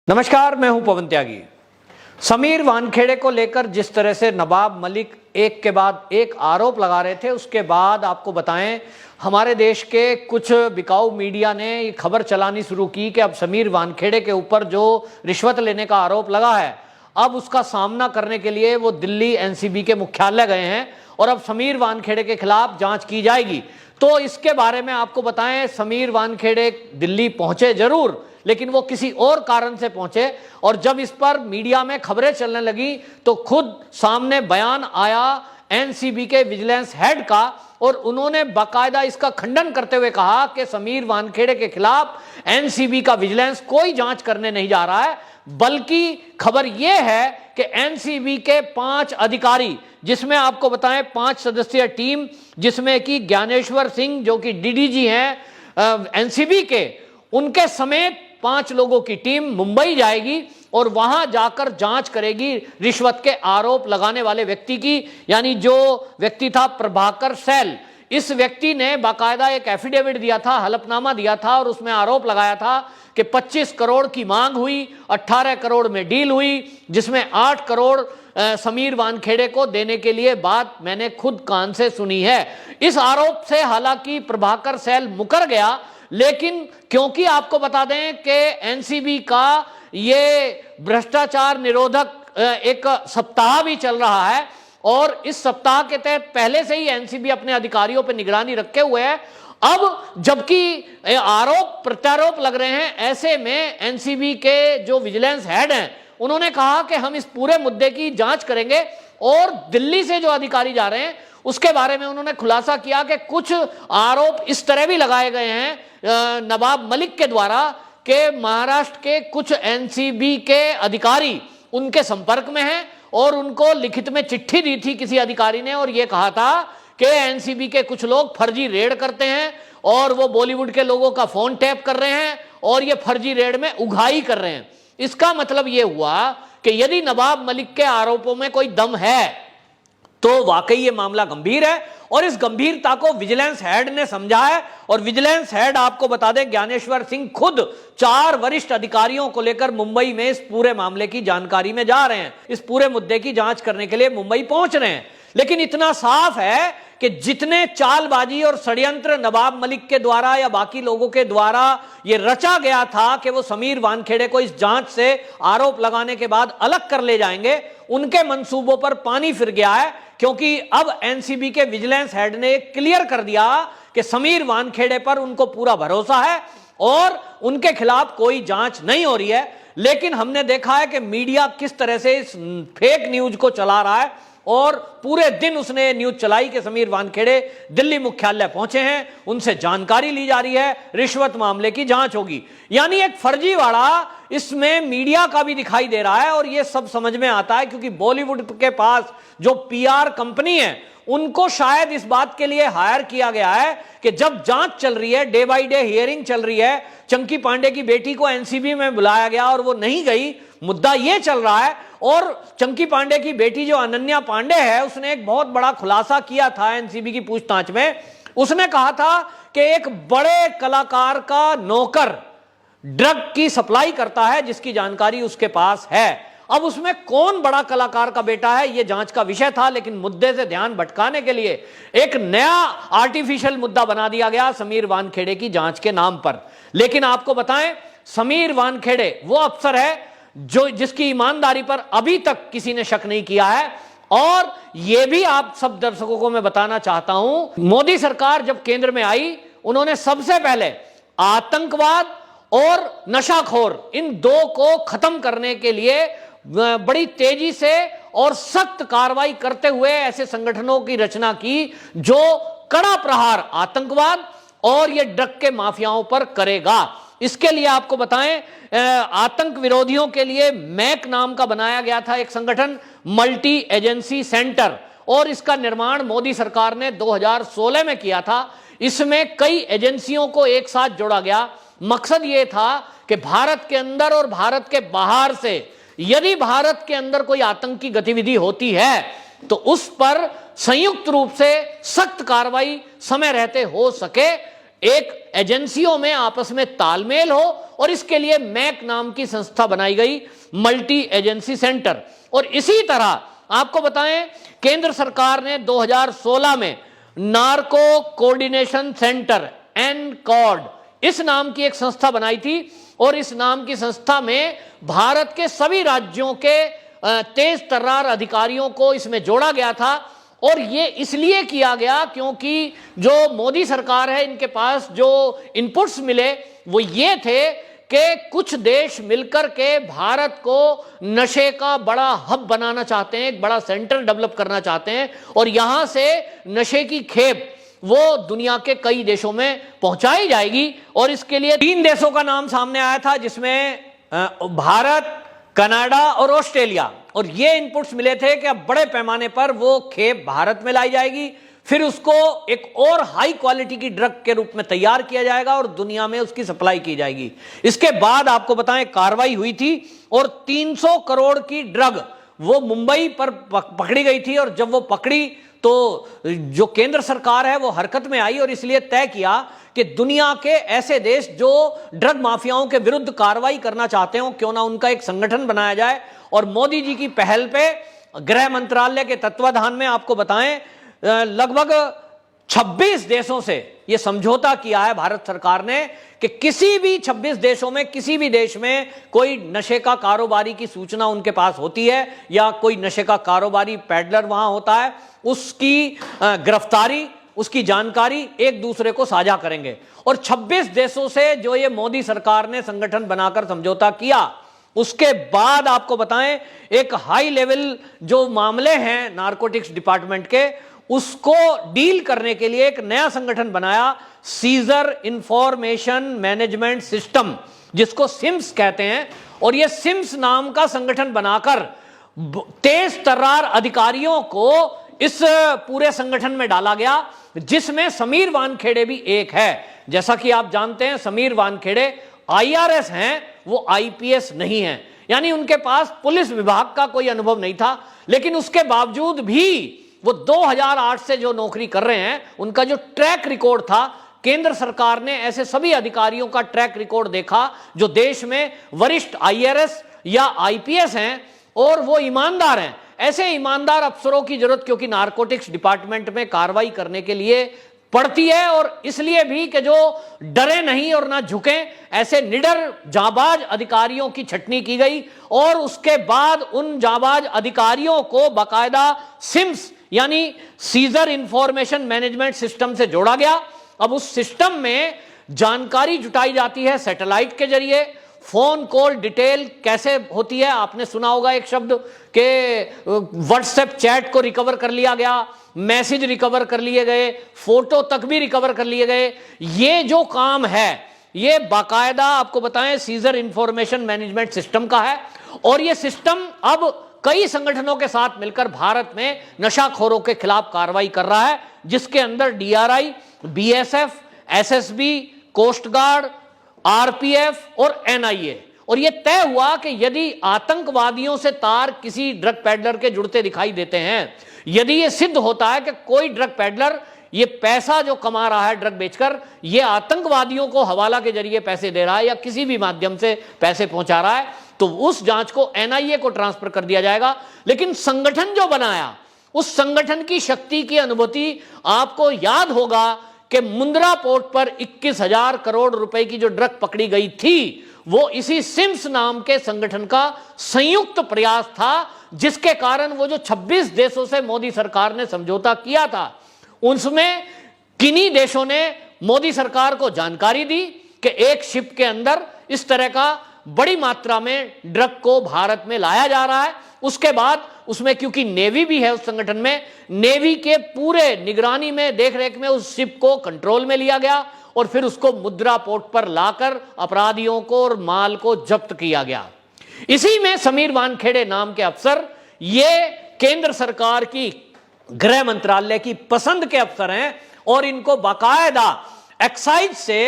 नमस्कार, मैं हूं पवन त्यागी। समीर वानखेड़े को लेकर जिस तरह से नवाब मलिक एक के बाद एक आरोप लगा रहे थे, उसके बाद आपको बताएं हमारे देश के कुछ बिकाऊ मीडिया ने ये खबर चलानी शुरू की कि अब समीर वानखेड़े के ऊपर जो रिश्वत लेने का आरोप लगा है, अब उसका सामना करने के लिए वो दिल्ली एनसीबी के मुख्यालय गए हैं और अब समीर वानखेड़े के खिलाफ जांच की जाएगी। तो इसके बारे में आपको बताएं, समीर वानखेड़े दिल्ली पहुंचे जरूर, लेकिन वो किसी और कारण से पहुंचे और जब इस पर मीडिया में खबरें चलने लगी तो खुद सामने बयान आया एनसीबी के विजिलेंस हेड का और उन्होंने बाकायदा इसका खंडन करते हुए कहा कि समीर वानखेड़े के खिलाफ एनसीबी का विजिलेंस कोई जांच करने नहीं जा रहा है, बल्कि खबर यह है कि एनसीबी के 5 अधिकारी, जिसमें आपको बताएं 5 सदस्यीय टीम, जिसमें कि ज्ञानेश्वर सिंह जो कि डीडीजी हैं एनसीबी के, उनके समेत 5 लोगों की टीम मुंबई जाएगी और वहां जाकर जांच करेगी रिश्वत के आरोप लगाने वाले व्यक्ति की, यानी जो व्यक्ति था प्रभाकर सैल। इस व्यक्ति ने बाकायदा एक एफिडेविट दिया था, हलफनामा दिया था और उसमें आरोप लगाया था कि 25 करोड़ की मांग हुई, 18 करोड़ में डील हुई, जिसमें 8 करोड़ समीर वानखेड़े को देने के लिए बात मैंने खुद कान से सुनी है। इस आरोप से हालांकि प्रभाकर सैल मुकर गया, लेकिन क्योंकि आपको बता दें कि एनसीबी का ये भ्रष्टाचार निरोधक एक सप्ताह भी चल रहा है और इस सप्ताह के तहत पहले से ही एनसीबी अपने अधिकारियों पर निगरानी रखे हुए है। अब जबकि आरोप प्रत्यारोप लग रहे हैं, ऐसे में एनसीबी के जो विजिलेंस हेड हैं उन्होंने कहा कि हम इस पूरे मुद्दे की जांच करेंगे और दिल्ली से जो अधिकारी जा रहे हैं उसके बारे में उन्होंने खुलासा किया कि कुछ आरोप इस तरह भी लगाए गए हैं नवाब मलिक के द्वारा कि महाराष्ट्र के कुछ एनसीबी के अधिकारी उनके संपर्क में हैं और उनको लिखित में चिट्ठी दी थी किसी अधिकारी ने और यह कहा था कि एनसीबी के कुछ लोग फर्जी रेड करते हैं और वो बॉलीवुड के लोगों का फोन टैप कर रहे हैं और ये फर्जी रेड में उगाही कर रहे हैं। इसका मतलब यह हुआ कि यदि नवाब मलिक के आरोपों में कोई दम है तो वाकई ये मामला गंभीर है और इस गंभीरता को विजिलेंस हेड ने समझा है। और विजिलेंस हेड आपको बता दें, ज्ञानेश्वर सिंह खुद 4 वरिष्ठ अधिकारियों को लेकर मुंबई में इस पूरे मामले की जानकारी में जा रहे हैं, इस पूरे मुद्दे की जांच करने के लिए मुंबई पहुंच रहे हैं। लेकिन इतना साफ है कि जितने चालबाजी और षड्यंत्र नवाब मलिक के द्वारा या बाकी लोगों के द्वारा ये रचा गया था कि वो समीर वानखेड़े को इस जांच से आरोप लगाने के बाद अलग कर ले जाएंगे, उनके मंसूबों पर पानी फिर गया है, क्योंकि अब एनसीबी के विजिलेंस हेड ने क्लियर कर दिया कि समीर वानखेड़े पर उनको पूरा भरोसा है और उनके खिलाफ कोई जांच नहीं हो रही है। लेकिन हमने देखा है कि मीडिया किस तरह से इस फेक न्यूज को चला रहा है और पूरे दिन उसने न्यूज चलाई कि समीर वानखेड़े दिल्ली मुख्यालय पहुंचे हैं, उनसे जानकारी ली जा रही है, रिश्वत मामले की जांच होगी। यानी एक फर्जीवाड़ा इसमें मीडिया का भी दिखाई दे रहा है और यह सब समझ में आता है क्योंकि बॉलीवुड के पास जो पीआर कंपनी है उनको शायद इस बात के लिए हायर किया गया है कि जब जांच चल रही है, डे बाय डे हियरिंग चल रही है, चंकी पांडे की बेटी को एनसीबी में बुलाया गया और वो नहीं गई, मुद्दा ये चल रहा है। और चंकी पांडे की बेटी जो अनन्या पांडे है, उसने एक बहुत बड़ा खुलासा किया था एनसीबी की पूछताछ में। उसने कहा था कि एक बड़े कलाकार का नौकर ड्रग की सप्लाई करता है जिसकी जानकारी उसके पास है। अब उसमें कौन बड़ा कलाकार का बेटा है यह जांच का विषय था, लेकिन मुद्दे से ध्यान भटकाने के लिए एक नया आर्टिफिशियल मुद्दा बना दिया गया समीर वानखेड़े की जांच के नाम पर। लेकिन आपको बताएं, समीर वानखेड़े वो अफसर है जो जिसकी ईमानदारी पर अभी तक किसी ने शक नहीं किया है। और यह भी आप सब दर्शकों को मैं बताना चाहता हूं, मोदी सरकार जब केंद्र में आई, उन्होंने सबसे पहले आतंकवाद और नशाखोर इन 2 को खत्म करने के लिए बड़ी तेजी से और सख्त कार्रवाई करते हुए ऐसे संगठनों की रचना की जो कड़ा प्रहार आतंकवाद और ये ड्रग के माफियाओं पर करेगा। इसके लिए आपको बताएं, आतंक विरोधियों के लिए मैक नाम का बनाया गया था एक संगठन, मल्टी एजेंसी सेंटर, और इसका निर्माण मोदी सरकार ने 2016 में किया था। इसमें कई एजेंसियों को एक साथ जोड़ा गया। मकसद यह था कि भारत के अंदर और भारत के बाहर से यदि भारत के अंदर कोई आतंकी गतिविधि होती है तो उस पर संयुक्त रूप से सख्त कार्रवाई समय रहते हो सके, एक एजेंसियों में आपस में तालमेल हो, और इसके लिए मैक नाम की संस्था बनाई गई, मल्टी एजेंसी सेंटर। और इसी तरह आपको बताएं, केंद्र सरकार ने 2016 में नार्को कोऑर्डिनेशन सेंटर एनकॉर्ड इस नाम की एक संस्था बनाई थी, और इस नाम की संस्था में भारत के सभी राज्यों के तेज तर्रार अधिकारियों को इसमें जोड़ा गया था। और ये इसलिए किया गया क्योंकि जो मोदी सरकार है, इनके पास जो इनपुट्स मिले वो ये थे कि कुछ देश मिलकर के भारत को नशे का बड़ा हब बनाना चाहते हैं, एक बड़ा सेंटर डेवलप करना चाहते हैं, और यहां से नशे की खेप वो दुनिया के कई देशों में पहुंचाई जाएगी। और इसके लिए 3 देशों का नाम सामने आया था, जिसमें भारत, कनाडा और ऑस्ट्रेलिया। और ये इनपुट्स मिले थे कि अब बड़े पैमाने पर वो खेप भारत में लाई जाएगी, फिर उसको एक और हाई क्वालिटी की ड्रग के रूप में तैयार किया जाएगा और दुनिया में उसकी सप्लाई की जाएगी। इसके बाद आपको बताएं, कार्रवाई हुई थी और 300 करोड़ की ड्रग वो मुंबई पर पकड़ी गई थी। और जब वो पकड़ी तो जो केंद्र सरकार है वो हरकत में आई, और इसलिए तय किया कि दुनिया के ऐसे देश जो ड्रग माफियाओं के विरुद्ध कार्रवाई करना चाहते हो, क्यों ना उनका एक संगठन बनाया जाए। और मोदी जी की पहल पे गृह मंत्रालय के तत्वाधान में आपको बताएं, लगभग 26 देशों से यह समझौता किया है भारत सरकार ने कि किसी भी 26 देशों में, किसी भी देश में कोई नशे का कारोबारी की सूचना उनके पास होती है या कोई नशे का कारोबारी पैडलर वहां होता है, उसकी गिरफ्तारी, उसकी जानकारी एक दूसरे को साझा करेंगे। और 26 देशों से जो ये मोदी सरकार ने संगठन बनाकर समझौता किया, उसके बाद आपको बताएं, एक हाई लेवल जो मामले हैं नारकोटिक्स डिपार्टमेंट के, उसको डील करने के लिए एक नया संगठन बनाया, सीजर इंफॉर्मेशन मैनेजमेंट सिस्टम, जिसको सिम्स कहते हैं। और यह सिम्स नाम का संगठन बनाकर तेज तर्रार अधिकारियों को इस पूरे संगठन में डाला गया, जिसमें समीर वानखेड़े भी एक है। जैसा कि आप जानते हैं, समीर वानखेड़े IRS हैं, वो IPS नहीं है, यानी उनके पास पुलिस विभाग का कोई अनुभव नहीं था। लेकिन उसके बावजूद भी वो 2008 से जो नौकरी कर रहे हैं, उनका जो ट्रैक रिकॉर्ड था, केंद्र सरकार ने ऐसे सभी अधिकारियों का ट्रैक रिकॉर्ड देखा जो देश में वरिष्ठ IRS या IPS हैं और वो ईमानदार हैं। ऐसे ईमानदार अफसरों की जरूरत क्योंकि नारकोटिक्स डिपार्टमेंट में कार्रवाई करने के लिए पड़ती है, और इसलिए भी कि जो डरे नहीं और ना झुके, ऐसे निडर जाबाज अधिकारियों की छटनी की गई। और उसके बाद उन जाबाज अधिकारियों को बाकायदा सिम्स यानी सीजर इंफॉर्मेशन मैनेजमेंट सिस्टम से जोड़ा गया। अब उस सिस्टम में जानकारी जुटाई जाती है सैटेलाइट के जरिए। फोन कॉल डिटेल कैसे होती है, आपने सुना होगा एक शब्द के व्हाट्सएप चैट को रिकवर कर लिया गया, मैसेज रिकवर कर लिए गए, फोटो तक भी रिकवर कर लिए गए। ये जो काम है ये बाकायदा आपको बताएं सीजर इंफॉर्मेशन मैनेजमेंट सिस्टम का है। और ये सिस्टम अब कई संगठनों के साथ मिलकर भारत में नशाखोरों के खिलाफ कार्रवाई कर रहा है, जिसके अंदर DRI, BSF, SSB, coast guard, RPF और NIA। और यह तय हुआ कि यदि आतंकवादियों से तार किसी ड्रग पैडलर के जुड़ते दिखाई देते हैं, यदि यह सिद्ध होता है कि कोई ड्रग पैडलर ये पैसा जो कमा रहा है ड्रग बेचकर, ये आतंकवादियों को हवाला के जरिए पैसे दे रहा है या किसी भी माध्यम से पैसे पहुंचा रहा है, तो उस जांच को NIA को ट्रांसफर कर दिया जाएगा। लेकिन संगठन जो बनाया, उस संगठन की शक्ति की अनुभूति आपको याद होगा कि मुंद्रा पोर्ट पर 21,000 करोड़ रुपए की जो ड्रग पकड़ी गई थी, वो इसी सिम्स नाम के संगठन का संयुक्त प्रयास था, जिसके कारण वो जो 26 देशों से मोदी सरकार ने समझौता किया था, उसमें किन्हीं देशों ने मोदी सरकार को जानकारी दी कि एक शिप के अंदर इस तरह का बड़ी मात्रा में ड्रग को भारत में लाया जा रहा है। उसके बाद उसमें क्योंकि नेवी भी है उस संगठन में, नेवी के पूरे निगरानी में, देखरेख में उस शिप को कंट्रोल में लिया गया और फिर उसको मुंद्रा पोर्ट पर लाकर अपराधियों को और माल को जब्त किया गया। इसी में समीर वानखेड़े नाम के अफसर, ये केंद्र सरकार की गृह मंत्रालय की पसंद के अफसर हैं और इनको बाकायदा एक्साइज से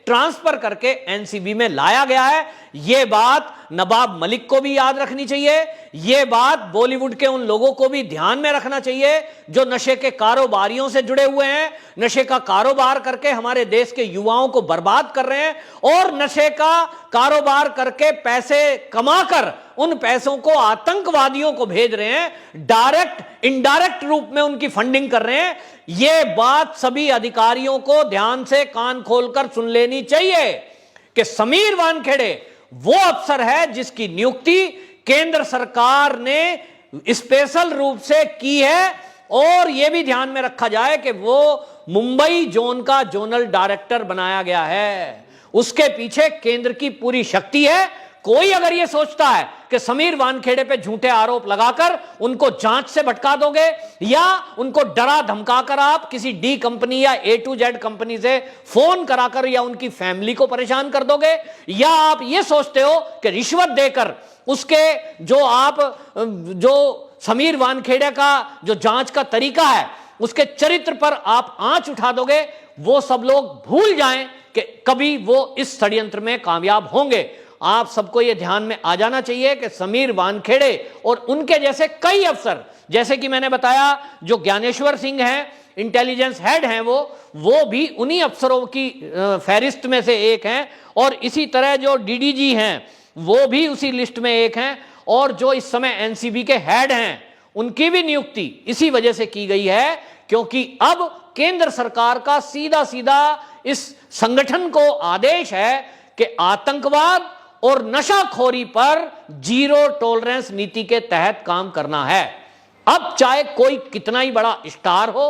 ट्रांसफर करके एनसीबी में लाया गया है। यह बात नवाब मलिक को भी याद रखनी चाहिए, यह बात बॉलीवुड के उन लोगों को भी ध्यान में रखना चाहिए जो नशे के कारोबारियों से जुड़े हुए हैं, नशे का कारोबार करके हमारे देश के युवाओं को बर्बाद कर रहे हैं और नशे का कारोबार करके पैसे कमाकर उन पैसों को आतंकवादियों को भेज रहे हैं, डायरेक्ट इनडायरेक्ट रूप में उनकी फंडिंग कर रहे हैं। यह बात सभी अधिकारियों को ध्यान से कान खोलकर सुन लेनी चाहिए कि समीर वानखेड़े वो अफसर है जिसकी नियुक्ति केंद्र सरकार ने स्पेशल रूप से की है और यह भी ध्यान में रखा जाए कि वो मुंबई जोन का जोनल डायरेक्टर बनाया गया है। उसके पीछे केंद्र की पूरी शक्ति है। कोई अगर यह सोचता है कि समीर वानखेड़े पे झूठे आरोप लगाकर उनको जांच से भटका दोगे या उनको डरा धमकाकर आप किसी डी कंपनी या A to Z कंपनी से फोन कराकर या उनकी फैमिली को परेशान कर दोगे, या आप ये सोचते हो कि रिश्वत देकर उसके जो समीर वानखेड़े का जो जांच का तरीका है उसके चरित्र पर आप आंच उठा दोगे, वो सब लोग भूल जाएं कि कभी वो इस षड्यंत्र में कामयाब होंगे। आप सबको यह ध्यान में आ जाना चाहिए कि समीर वानखेड़े और उनके जैसे कई अफसर, जैसे कि मैंने बताया जो ज्ञानेश्वर सिंह हैं, इंटेलिजेंस हेड हैं, वो भी उन्हीं अफसरों की फहरिस्त में से एक हैं, और इसी तरह जो डीडीजी हैं वो भी उसी लिस्ट में एक हैं, और जो इस समय एनसीबी के हेड हैं उनकी भी नियुक्ति इसी वजह से की गई है क्योंकि अब केंद्र सरकार का सीधा सीधा इस संगठन को आदेश है कि आतंकवाद और नशाखोरी पर जीरो टॉलरेंस नीति के तहत काम करना है। अब चाहे कोई कितना ही बड़ा स्टार हो,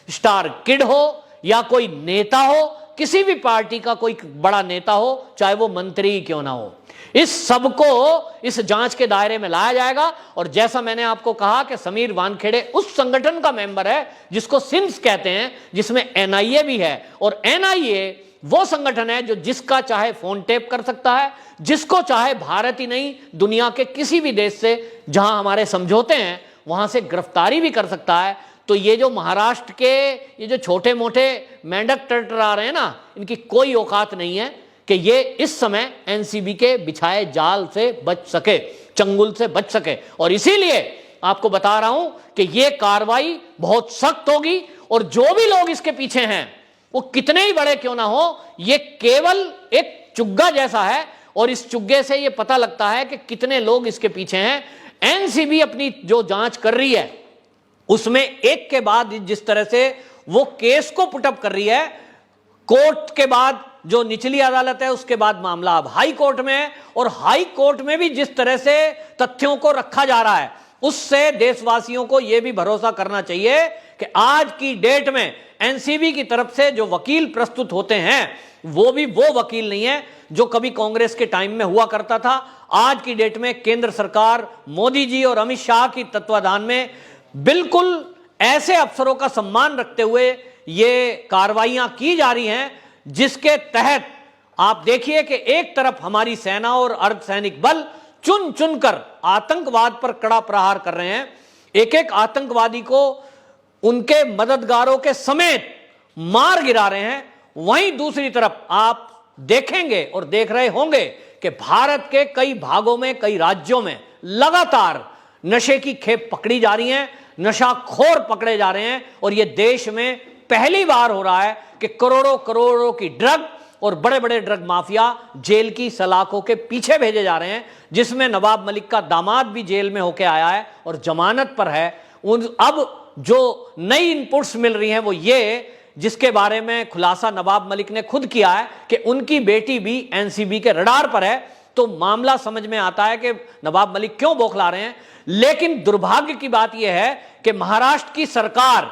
स्टार किड हो, या कोई नेता हो, किसी भी पार्टी का कोई बड़ा नेता हो, चाहे वो मंत्री क्यों ना हो, इस सबको इस जांच के दायरे में लाया जाएगा। और जैसा मैंने आपको कहा कि समीर वानखेड़े उस संगठन का मेंबर है जिसको सिम्स कहते हैं, जिसमें एनआईए भी है, और एनआईए वो संगठन है जो जिसका चाहे फोन टेप कर सकता है, जिसको चाहे भारत ही नहीं दुनिया के किसी भी देश से जहां हमारे समझौते हैं वहां से गिरफ्तारी भी कर सकता है। तो ये जो महाराष्ट्र के ये जो छोटे मोटे मेंढक टरटरा रहे हैं ना, इनकी कोई औकात नहीं है कि ये इस समय एनसीबी के बिछाए जाल से बच सके, चंगुल से बच सके। और इसीलिए आपको बता रहा हूं कि ये कार्रवाई बहुत सख्त होगी, और जो भी लोग इसके पीछे हैं वो कितने ही बड़े क्यों ना हो, ये केवल एक चुग्गा जैसा है, और इस चुग्गे से ये पता लगता है कि कितने लोग इसके पीछे हैं। एनसीबी अपनी जो जांच कर रही है उसमें एक के बाद जिस तरह से वो केस को पुटअप कर रही है, कोर्ट के बाद जो निचली अदालत है उसके बाद मामला अब हाई कोर्ट में है, और हाई कोर्ट में भी जिस तरह से तथ्यों को रखा जा रहा है उससे देशवासियों को यह भी भरोसा करना चाहिए कि आज की डेट में एनसीबी की तरफ से जो वकील प्रस्तुत होते हैं वो भी वो वकील नहीं है जो कभी कांग्रेस के टाइम में हुआ करता था। आज की डेट में केंद्र सरकार मोदी जी और अमित शाह की तत्वाधान में बिल्कुल ऐसे अफसरों का सम्मान रखते हुए ये कार्रवाइयां की जा रही हैं, जिसके तहत आप देखिए कि एक तरफ हमारी सेना और अर्धसैनिक बल चुन चुनकर आतंकवाद पर कड़ा प्रहार कर रहे हैं, एक एक आतंकवादी को उनके मददगारों के समेत मार गिरा रहे हैं। वहीं दूसरी तरफ आप देखेंगे और देख रहे होंगे कि भारत के कई भागों में, कई राज्यों में लगातार नशे की खेप पकड़ी जा रही है, नशाखोर पकड़े जा रहे हैं, और यह देश में पहली बार हो रहा है कि करोड़ों करोड़ों की ड्रग और बड़े बड़े ड्रग माफिया जेल की सलाखों के पीछे भेजे जा रहे हैं, जिसमें नवाब मलिक का दामाद भी जेल में होके आया है और जमानत पर है। अब जो नई इनपुट्स मिल रही हैं वो ये, जिसके बारे में खुलासा नवाब मलिक ने खुद किया है कि उनकी बेटी भी एनसीबी के रडार पर है। तो मामला समझ में आता है कि नवाब मलिक क्यों बौखला रहे हैं। लेकिन दुर्भाग्य की बात यह है कि महाराष्ट्र की सरकार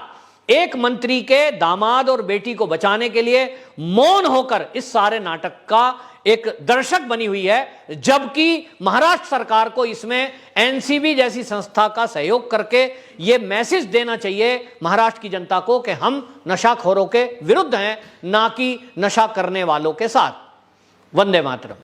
एक मंत्री के दामाद और बेटी को बचाने के लिए मौन होकर इस सारे नाटक का एक दर्शक बनी हुई है, जबकि महाराष्ट्र सरकार को इसमें एनसीबी जैसी संस्था का सहयोग करके यह मैसेज देना चाहिए महाराष्ट्र की जनता को कि हम नशाखोरों के विरुद्ध हैं, ना कि नशा करने वालों के साथ। वंदे मातरम।